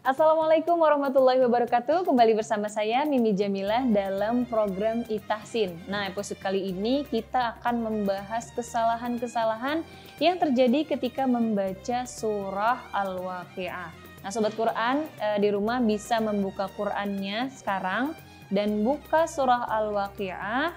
Assalamualaikum warahmatullahi wabarakatuh. Kembali bersama saya Mimi Jamilah dalam program Itahsin. Nah, episode kali ini kita akan membahas kesalahan-kesalahan yang terjadi ketika membaca surah Al-Waqiah. Nah, Sobat Quran di rumah bisa membuka Qurannya sekarang dan buka surah Al-Waqiah.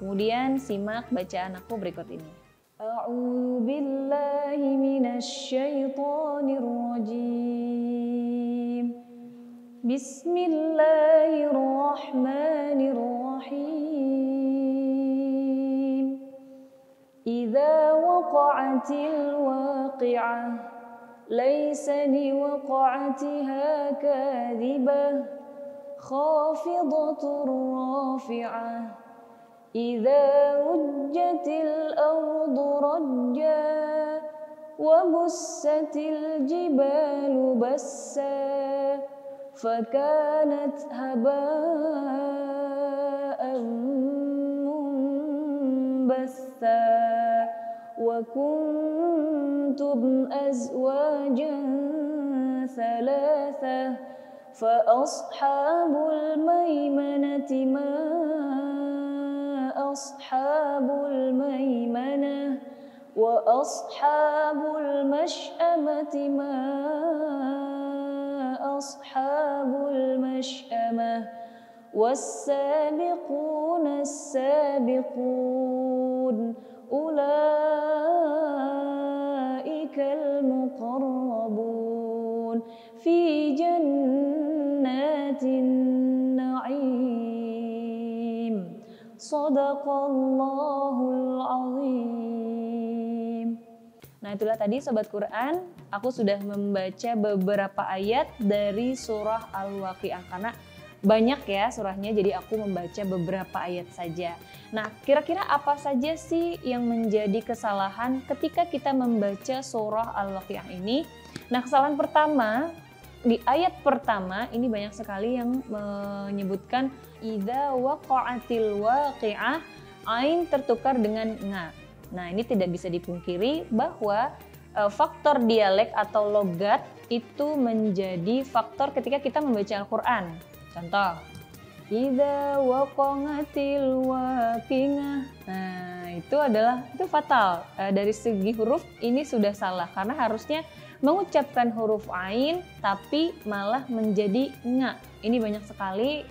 Kemudian simak bacaan aku berikut ini. A'udzu billahi minasy syaithanir rajim. Bismillahirrahmanirrahim. Idza waqa'atil waqi'ah laysa liwaqa'atiha kadhibah khafidatur rafi'ah. إذا رجت الأرض رجا وبست الجبال بسا فكانت هباء منبثا وكنتم أزواجا ثلاثة فأصحاب الميمنة ما أصحاب الميمنة وأصحاب المشأمة ما أصحاب المشأمة والسابقون السابقون أولئك المقربون في جنات النعيم. Shadaqallahul azim. Nah, itulah tadi Sobat Quran, aku sudah membaca beberapa ayat dari surah Al-Waqiah karena banyak ya surahnya, jadi aku membaca beberapa ayat saja. Nah, kira-kira apa saja sih yang menjadi kesalahan ketika kita membaca surah Al-Waqiah ini? Nah, kesalahan pertama di ayat pertama ini banyak sekali yang menyebutkan idza waqa'atil waqi'ah, ain tertukar dengan nga. Nah, ini tidak bisa dipungkiri bahwa faktor dialek atau logat itu menjadi faktor ketika kita membaca Al-Qur'an. Contoh, idza waqa'atil waqi'ah. Nah, itu fatal. Dari segi huruf ini sudah salah karena harusnya mengucapkan huruf ain tapi malah menjadi nga. Ini banyak sekali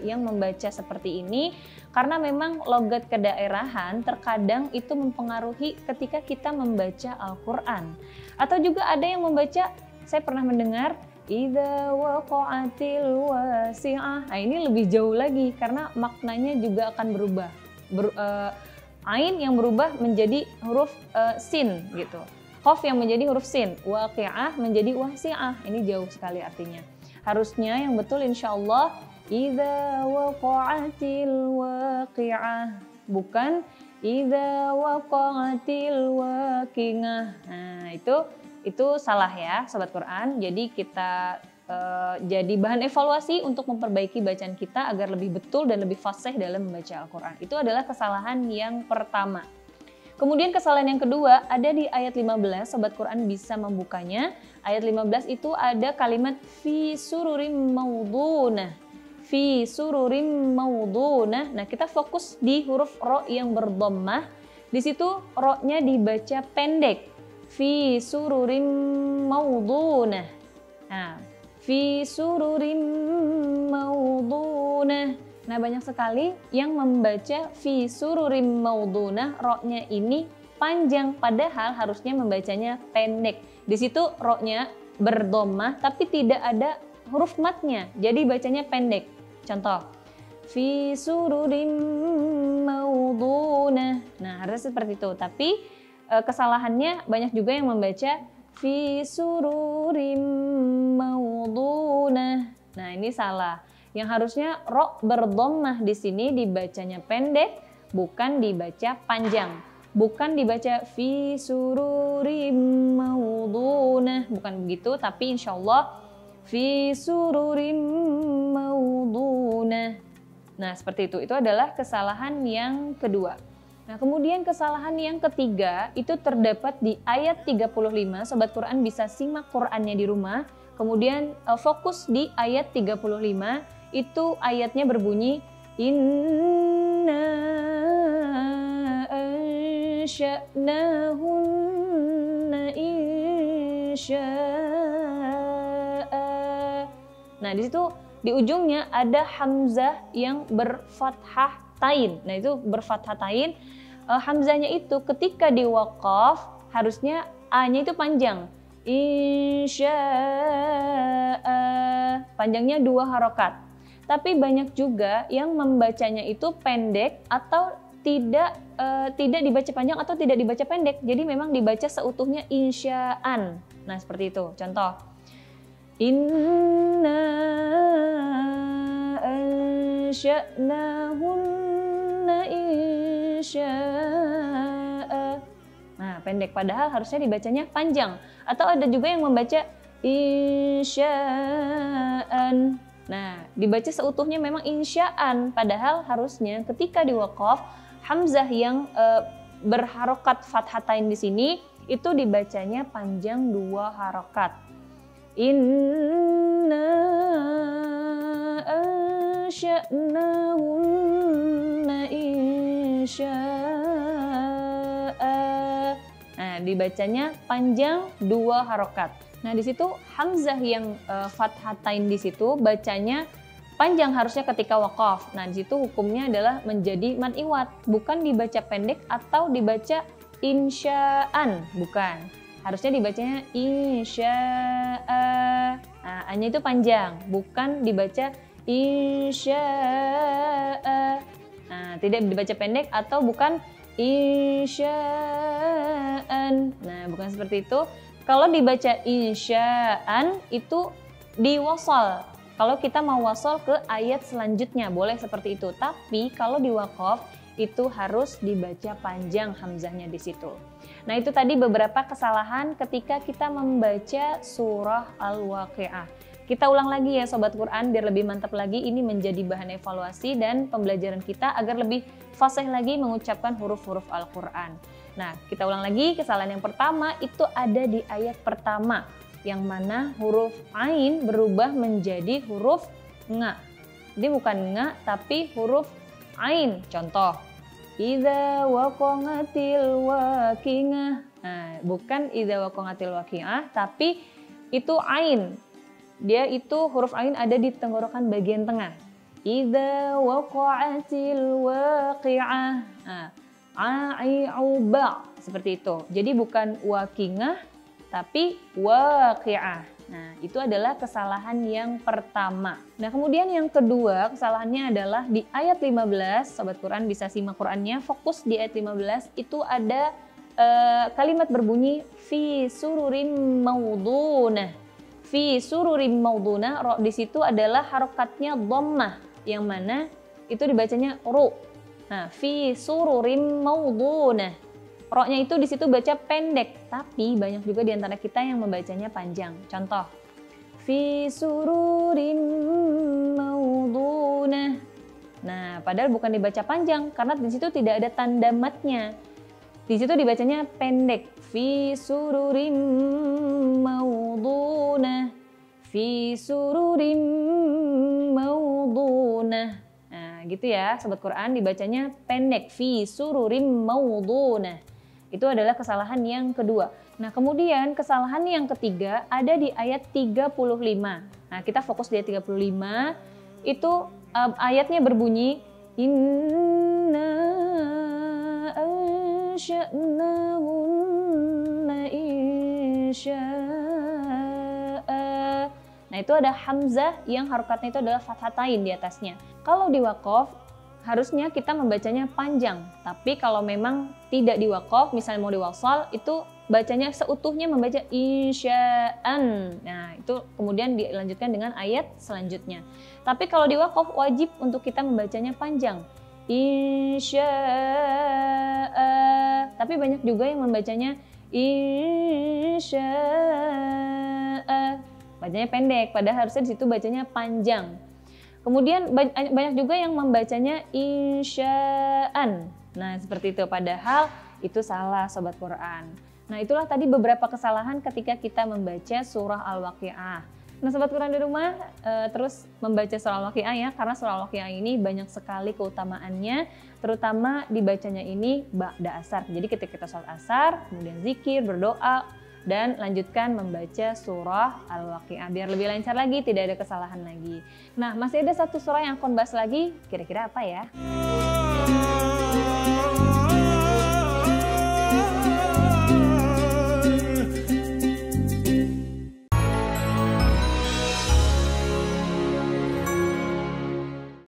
yang membaca seperti ini karena memang logat kedaerahan terkadang itu mempengaruhi ketika kita membaca Al-Qur'an. Atau juga ada yang membaca, saya pernah mendengar idza waqa'atil wasi'ah. Nah, ini lebih jauh lagi karena maknanya juga akan berubah. Ain yang berubah menjadi huruf sin gitu. Qaf yang menjadi huruf sin, waqi'ah menjadi wasi'ah. Ini jauh sekali artinya. Harusnya yang betul insyaallah idza waqa'atil waqi'ah, bukan idza waqa'atil waqi'ah. Nah, itu salah ya Sobat Quran. Jadi kita jadi bahan evaluasi untuk memperbaiki bacaan kita agar lebih betul dan lebih fasih dalam membaca Al-Qur'an. Itu adalah kesalahan yang pertama. Kemudian kesalahan yang kedua ada di ayat 15, Sobat Quran bisa membukanya. Ayat 15 itu ada kalimat fi sururim maudunah. Fi sururim maudunah. Nah, kita fokus di huruf ro yang berdhammah. Di situ ro-nya dibaca pendek. Fi sururim maudunah. Nah, fi sururim maudunah. Nah, banyak sekali yang membaca fi sururim maudunah, ro-nya ini panjang padahal harusnya membacanya pendek. Di situ ro-nya berdhammah tapi tidak ada huruf matnya. Jadi bacanya pendek. Contoh, fi sururim maudunah. Nah, harusnya seperti itu. Tapi kesalahannya banyak juga yang membaca fi sururim maudunah. Nah, ini salah. Yang harusnya ro berdhammah di sini dibacanya pendek, bukan dibaca panjang. bukan dibaca fi sururim maudunah, bukan begitu, tapi insyaallah fi sururim maudunah. Nah, seperti itu. Itu adalah kesalahan yang kedua. Nah, kemudian kesalahan yang ketiga itu terdapat di ayat 35. Sobat Quran bisa simak Qurannya di rumah. Kemudian fokus di ayat 35. Itu ayatnya berbunyi inna ansha'nahunna insya'a. Nah, di situ di ujungnya ada hamzah yang berfathah tain. Nah, itu berfathah tain. Hamzahnya itu ketika di waqaf harusnya a-nya itu panjang. Insya'a. Panjangnya 2 harokat. Tapi banyak juga yang membacanya itu pendek atau tidak dibaca panjang atau tidak dibaca pendek. Jadi memang dibaca seutuhnya insya'an. Nah, seperti itu. Contoh. Inna ansha'nahunna insya'a. Nah, pendek padahal harusnya dibacanya panjang. Atau ada juga yang membaca insya'an. Nah, dibaca seutuhnya memang insya'an, padahal harusnya ketika di waqaf hamzah yang berharokat fathatain di sini itu dibacanya panjang 2 harokat. Inna ansha'nahunna insya'a. Nah, dibacanya panjang 2 harokat. Nah, di situ hamzah yang fathatain di situ bacanya panjang harusnya ketika waqaf. Nah, di situ hukumnya adalah menjadi mad iwad, bukan dibaca pendek atau dibaca insya'an, bukan. Harusnya dibacanya insya'a. Nah, a-nya itu panjang, bukan dibaca insya'a. Nah, tidak dibaca pendek atau bukan insya'an. Nah, bukan seperti itu. Kalau dibaca insya'an itu diwasal. Kalau kita mau wasal ke ayat selanjutnya boleh seperti itu. Tapi kalau di waqaf itu harus dibaca panjang hamzahnya di situ. Nah, itu tadi beberapa kesalahan ketika kita membaca surah Al-Waqi'ah. Kita ulang lagi ya Sobat Quran biar lebih mantap lagi. Ini menjadi bahan evaluasi dan pembelajaran kita agar lebih fasih lagi mengucapkan huruf-huruf Al-Quran. Nah, kita ulang lagi. Kesalahan yang pertama itu ada di ayat pertama, yang mana huruf ain berubah menjadi huruf nga. Jadi bukan nga, tapi huruf ain. Contoh, idza waqa'atil waqi'ah. Nah, bukan idza waqa'atil waqi'ah, tapi itu ain. Dia itu huruf ain ada di tenggorokan bagian tengah. Idza waqa'atil waqi'ah. Nah, a'i'uba seperti itu. Jadi bukan waqi'ah tapi waqi'ah. Nah, itu adalah kesalahan yang pertama. Nah, kemudian yang kedua kesalahannya adalah di ayat 15. Sobat Quran bisa simak Qurannya, fokus di ayat 15. Itu ada kalimat berbunyi fi sururim maudunah. Fi sururim maudunah, ro di situ adalah harokatnya dhammah, yang mana itu dibacanya ru. Nah, fi sururim maudunah. Ro-nya itu di situ baca pendek, tapi banyak juga di antara kita yang membacanya panjang. Contoh, fi sururim maudunah. Nah, padahal bukan dibaca panjang karena di situ tidak ada tanda matnya. Di situ dibacanya pendek. Fi sururim maudunah. Fi sururim maudunah. Nah, gitu ya Sobat Quran, dibacanya pendek. Fi sururim maudunah. Itu adalah kesalahan yang kedua. Nah, kemudian kesalahan yang ketiga ada di ayat 35. Nah, kita fokus di ayat 35. Itu ayatnya berbunyi inna ansha'nahunna insya'a. Nah, itu ada hamzah yang harokatnya itu adalah fathatain di atasnya. Kalau di waqaf harusnya kita membacanya panjang, tapi kalau memang tidak di waqaf, misalnya mau diwasal, itu bacanya seutuhnya membaca insya'an. Nah, itu kemudian dilanjutkan dengan ayat selanjutnya. Tapi kalau di waqaf wajib untuk kita membacanya panjang. Insya'a. Tapi banyak juga yang membacanya insya'a. Bacanya pendek, padahal harusnya di situ bacanya panjang. Kemudian banyak juga yang membacanya insya'an. Nah, seperti itu, padahal itu salah Sobat Quran. Nah, itulah tadi beberapa kesalahan ketika kita membaca surah Al-Waqiah. Nah, Sobat Quran di rumah terus membaca surah Al-Waqiah ya, karena surah Al-Waqiah ini banyak sekali keutamaannya, terutama dibacanya ini ba'da asar. Jadi ketika kita sholat asar, kemudian zikir, berdoa, dan lanjutkan membaca surah Al-Waqiah biar lebih lancar lagi, tidak ada kesalahan lagi. Nah, masih ada satu surah yang akan bahas lagi, kira-kira apa ya?